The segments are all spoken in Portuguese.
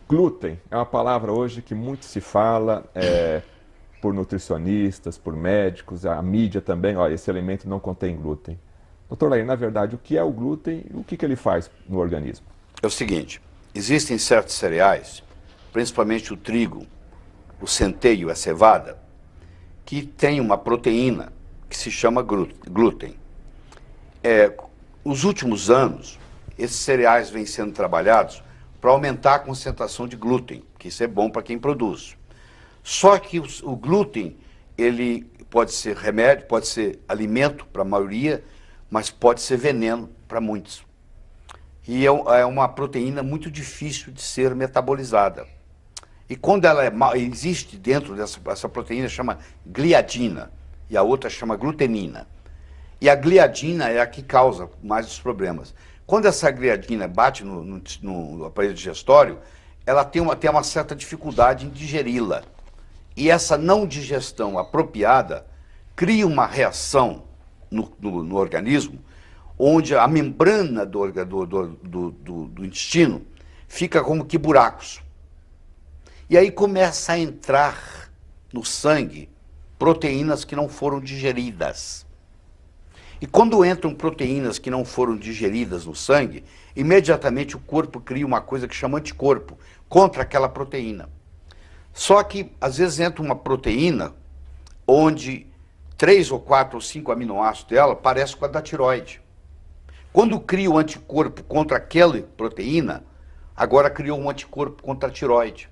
Glúten é uma palavra hoje que muito se fala por nutricionistas, por médicos, a mídia também, olha, esse alimento não contém glúten. Doutor Laí, na verdade, o que é o glúten e o que ele faz no organismo? É o seguinte, existem certos cereais, principalmente o trigo, o centeio, a cevada, que tem uma proteína que se chama glúten. Os últimos anos, esses cereais vêm sendo trabalhados para aumentar a concentração de glúten, que isso é bom para quem produz. Só que o glúten, ele pode ser remédio, pode ser alimento para a maioria, mas pode ser veneno para muitos. E é uma proteína muito difícil de ser metabolizada. E quando ela existe dentro dessa proteína, chama gliadina, e a outra chama glutenina. E a gliadina é a que causa mais os problemas. Quando essa gliadina bate no aparelho digestório, ela tem uma certa dificuldade em digeri-la. E essa não digestão apropriada cria uma reação no organismo, onde a membrana do intestino fica como que buracos. E aí começa a entrar no sangue proteínas que não foram digeridas. E quando entram proteínas que não foram digeridas no sangue, imediatamente o corpo cria uma coisa que chama anticorpo contra aquela proteína. Só que às vezes entra uma proteína onde 3 ou 4 ou 5 aminoácidos dela parecem com a da tireoide. Quando cria o anticorpo contra aquela proteína, agora criou um anticorpo contra a tireoide.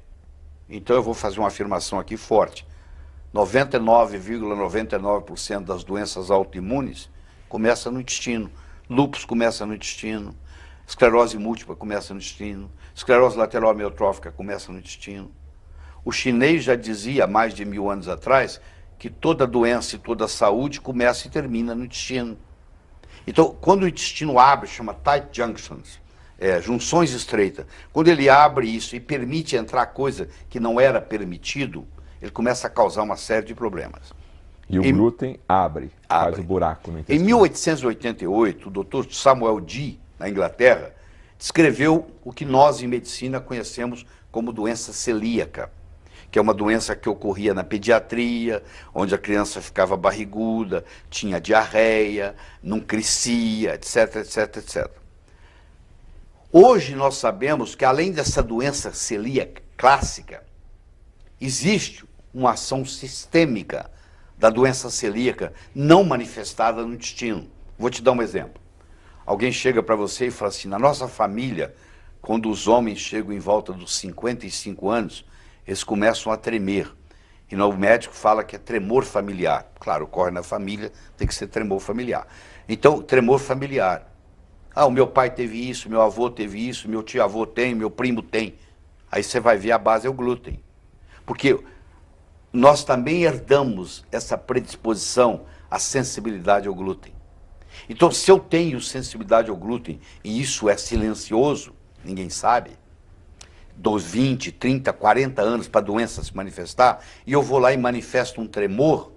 Então eu vou fazer uma afirmação aqui forte. 99,99% das doenças autoimunes começa no intestino. Lúpus começa no intestino. Esclerose múltipla começa no intestino. Esclerose lateral amiotrófica começa no intestino. O chinês já dizia, há mais de 1000 anos atrás, que toda doença e toda saúde começa e termina no intestino. Então, quando o intestino abre, chama tight junctions, junções estreitas. Quando ele abre isso e permite entrar coisa que não era permitido, ele começa a causar uma série de problemas. E o glúten faz o buraco no intestino. Em 1888, o Dr. Samuel Dee, na Inglaterra, descreveu o que nós em medicina conhecemos como doença celíaca, que é uma doença que ocorria na pediatria, onde a criança ficava barriguda, tinha diarreia, não crescia, etc, etc, etc. Hoje nós sabemos que além dessa doença celíaca clássica, existe uma ação sistêmica da doença celíaca não manifestada no intestino. Vou te dar um exemplo. Alguém chega para você e fala assim, na nossa família, quando os homens chegam em volta dos 55 anos, eles começam a tremer. E o médico fala que é tremor familiar. Claro, ocorre na família, tem que ser tremor familiar. Então, tremor familiar. Ah, o meu pai teve isso, meu avô teve isso, meu tio-avô tem, meu primo tem. Aí você vai ver a base é o glúten. Porque nós também herdamos essa predisposição à sensibilidade ao glúten. Então, se eu tenho sensibilidade ao glúten, e isso é silencioso, ninguém sabe, dos 20, 30, 40 anos para a doença se manifestar, e eu vou lá e manifesto um tremor,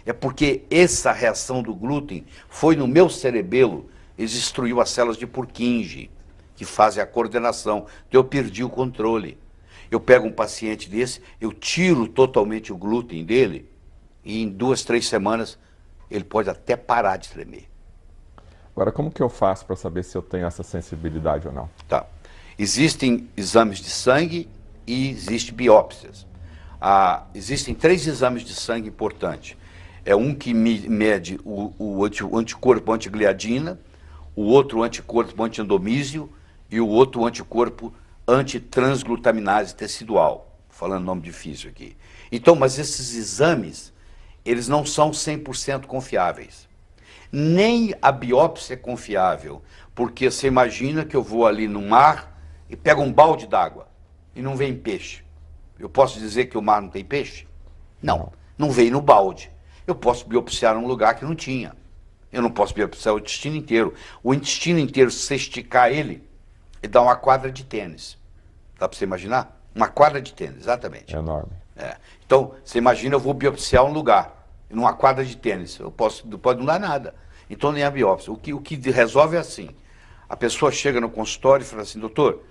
é porque essa reação do glúten foi no meu cerebelo, ele destruiu as células de Purkinje, que fazem a coordenação, então eu perdi o controle. Eu pego um paciente desse, eu tiro totalmente o glúten dele, e em 2, 3 semanas, ele pode até parar de tremer. Agora, como que eu faço para saber se eu tenho essa sensibilidade ou não? Tá. Existem exames de sangue e existem biópsias. Existem 3 exames de sangue importantes. É um que mede o anticorpo antigliadina, o outro anticorpo antiendomísio e o outro anticorpo antitransglutaminase tecidual. Falando nome difícil aqui. Então, mas esses exames, eles não são 100% confiáveis. Nem a biópsia é confiável, porque você imagina que eu vou ali no mar e pego um balde d'água e não vem peixe. Eu posso dizer que o mar não tem peixe? Não, não veio no balde. Eu posso biopsiar um lugar que não tinha. Eu não posso biopsiar o intestino inteiro. O intestino inteiro, se você esticar ele dá uma quadra de tênis. Dá para você imaginar? Uma quadra de tênis, exatamente. É enorme. Então, você imagina, eu vou biopsiar um lugar, numa quadra de tênis. Pode não dar nada. Então, nem a biópsia. O que resolve é assim. A pessoa chega no consultório e fala assim, doutor,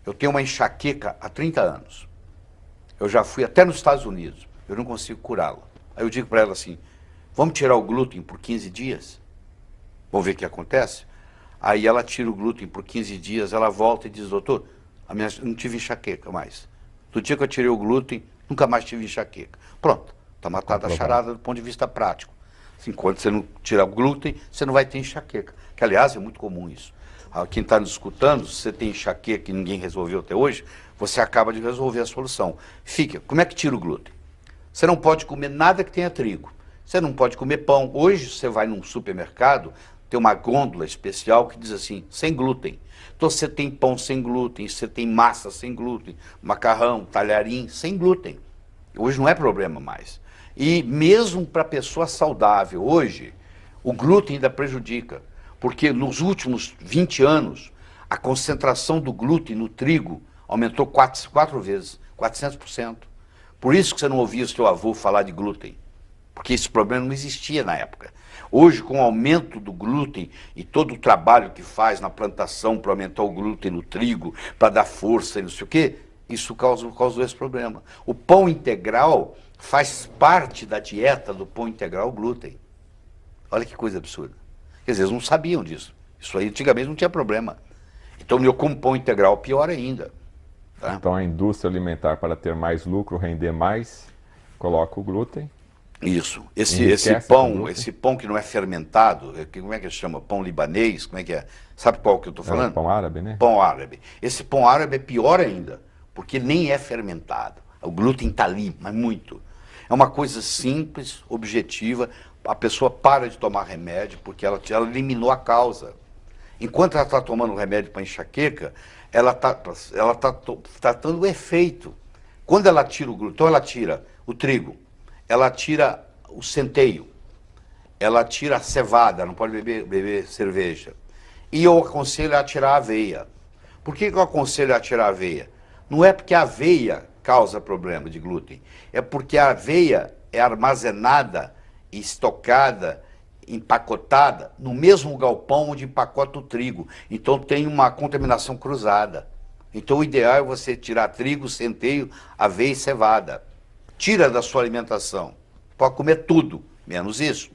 Eu tenho uma enxaqueca há 30 anos. Eu já fui até nos Estados Unidos. Eu não consigo curá-la. Aí eu digo para ela assim, vamos tirar o glúten por 15 dias? Vamos ver o que acontece? Aí ela tira o glúten por 15 dias, ela volta e diz, doutor, não tive enxaqueca mais. Do dia que eu tirei o glúten, nunca mais tive enxaqueca. Pronto, está matada a charada do ponto de vista prático. Assim, quando você não tirar o glúten, você não vai ter enxaqueca. Que, aliás, é muito comum isso. Quem está nos escutando, se você tem enxaqueca e ninguém resolveu até hoje, você acaba de resolver a solução. Fica, como é que tira o glúten? Você não pode comer nada que tenha trigo. Você não pode comer pão. Hoje você vai num supermercado, tem uma gôndola especial que diz assim, sem glúten. Então você tem pão sem glúten, você tem massa sem glúten, macarrão, talharim sem glúten. Hoje não é problema mais. E mesmo para pessoa saudável, hoje, o glúten ainda prejudica. Porque nos últimos 20 anos, a concentração do glúten no trigo aumentou 4 vezes, 400%. Por isso que você não ouvia o seu avô falar de glúten. Porque esse problema não existia na época. Hoje, com o aumento do glúten e todo o trabalho que faz na plantação para aumentar o glúten no trigo, para dar força e não sei o quê, isso causou esse problema. O pão integral faz parte da dieta do pão integral o glúten. Olha que coisa absurda. Quer dizer, eles não sabiam disso. Isso aí antigamente não tinha problema. Então, eu como pão integral, pior ainda. Tá? Então, a indústria alimentar, para ter mais lucro, render mais, coloca o glúten. Isso. Esse pão que não é fermentado, como é que se chama? Pão libanês? Como é que é? Sabe qual que eu estou falando? É pão árabe, né? Pão árabe. Esse pão árabe é pior ainda, porque nem é fermentado. O glúten está ali, mas muito. É uma coisa simples, objetiva. A pessoa para de tomar remédio porque ela eliminou a causa. Enquanto ela está tomando remédio para enxaqueca, ela tá tratando o efeito. Quando ela tira o glúten, então ela tira o trigo, ela tira o centeio, ela tira a cevada, não pode beber cerveja. E eu aconselho a tirar a aveia. Por que eu aconselho a tirar a aveia? Não é porque a aveia causa problema de glúten, é porque a aveia é armazenada, estocada, empacotada no mesmo galpão onde empacota o trigo. Então tem uma contaminação cruzada. Então o ideal é você tirar trigo, centeio, aveia e cevada. Tira da sua alimentação. Pode comer tudo, menos isso.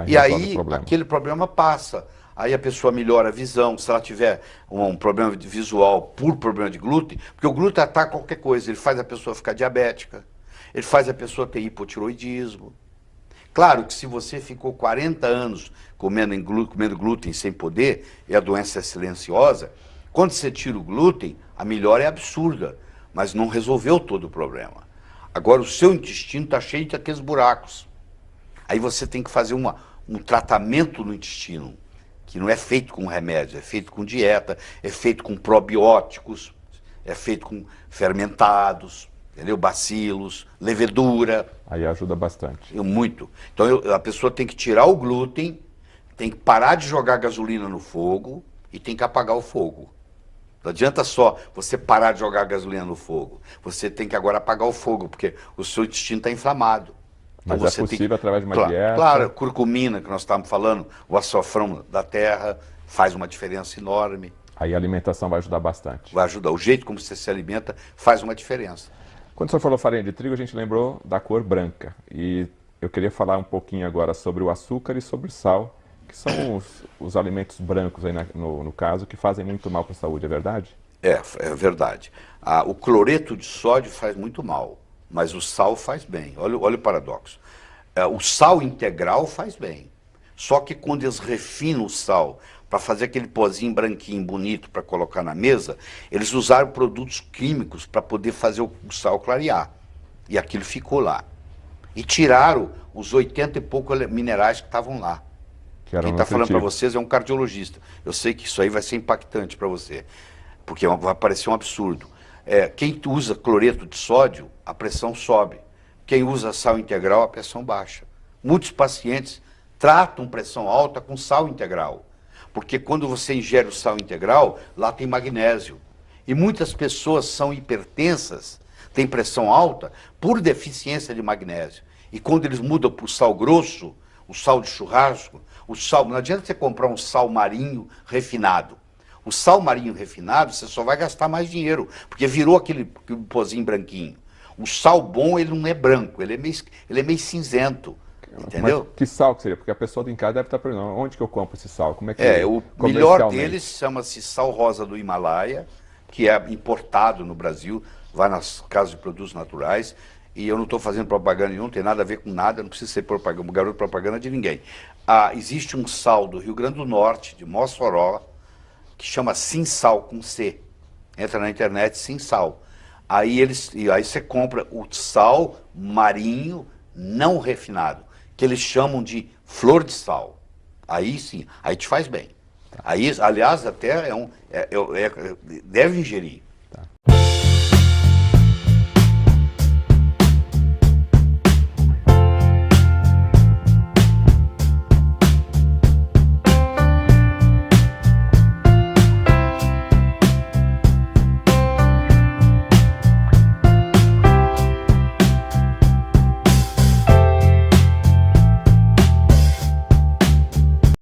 E aí aquele problema passa. Aí a pessoa melhora a visão, se ela tiver um problema visual por problema de glúten, porque o glúten ataca qualquer coisa, ele faz a pessoa ficar diabética, ele faz a pessoa ter hipotiroidismo. Claro que se você ficou 40 anos comendo glúten sem poder, e a doença é silenciosa, quando você tira o glúten, a melhora é absurda, mas não resolveu todo o problema. Agora o seu intestino está cheio de aqueles buracos. Aí você tem que fazer um tratamento no intestino, que não é feito com remédio, é feito com dieta, é feito com probióticos, é feito com fermentados, entendeu? Bacilos, levedura. Aí ajuda bastante. Muito. Então a pessoa tem que tirar o glúten, tem que parar de jogar gasolina no fogo e tem que apagar o fogo. Não adianta só você parar de jogar gasolina no fogo. Você tem que agora apagar o fogo, porque o seu intestino está inflamado. Mas então, é possível através de uma dieta? Claro, curcumina, que nós estávamos falando, o açafrão da terra, faz uma diferença enorme. Aí a alimentação vai ajudar bastante. Vai ajudar. O jeito como você se alimenta faz uma diferença. Quando o senhor falou farinha de trigo, a gente lembrou da cor branca. E eu queria falar um pouquinho agora sobre o açúcar e sobre o sal, que são os alimentos brancos, aí no caso, que fazem muito mal para a saúde, é verdade? É verdade. O cloreto de sódio faz muito mal, mas o sal faz bem. Olha o paradoxo. O sal integral faz bem. Só que quando eles refinam o sal para fazer aquele pozinho branquinho, bonito, para colocar na mesa, eles usaram produtos químicos para poder fazer o sal clarear. E aquilo ficou lá. E tiraram os 80 e poucos minerais que estavam lá. Quem está falando para vocês é um cardiologista. Eu sei que isso aí vai ser impactante para você, porque vai parecer um absurdo. Quem usa cloreto de sódio, a pressão sobe. Quem usa sal integral, a pressão baixa. Muitos pacientes tratam pressão alta com sal integral, porque quando você ingere o sal integral, lá tem magnésio. E muitas pessoas são hipertensas, têm pressão alta, por deficiência de magnésio. E quando eles mudam para o sal grosso, o sal de churrasco, não adianta você comprar um sal marinho refinado. O sal marinho refinado, você só vai gastar mais dinheiro, porque virou aquele pozinho branquinho. O sal bom, ele não é branco, ele é meio cinzento, entendeu? Mas que sal que seria? Porque a pessoa em casa deve estar perguntando, onde que eu compro esse sal? Como é que O melhor comercialmente? deles chama-se sal rosa do Himalaia, que é importado no Brasil, vai nas casas de produtos naturais, e eu não estou fazendo propaganda nenhuma, não tem nada a ver com nada, não precisa ser propaganda, garoto propaganda de ninguém. Existe um sal do Rio Grande do Norte, de Mossoró, que chama Sinsal, com C. Entra na internet, Sinsal. Aí você compra o sal marinho não refinado, que eles chamam de flor de sal. Aí sim, aí te faz bem. Aí, aliás, até deve ingerir. Tá.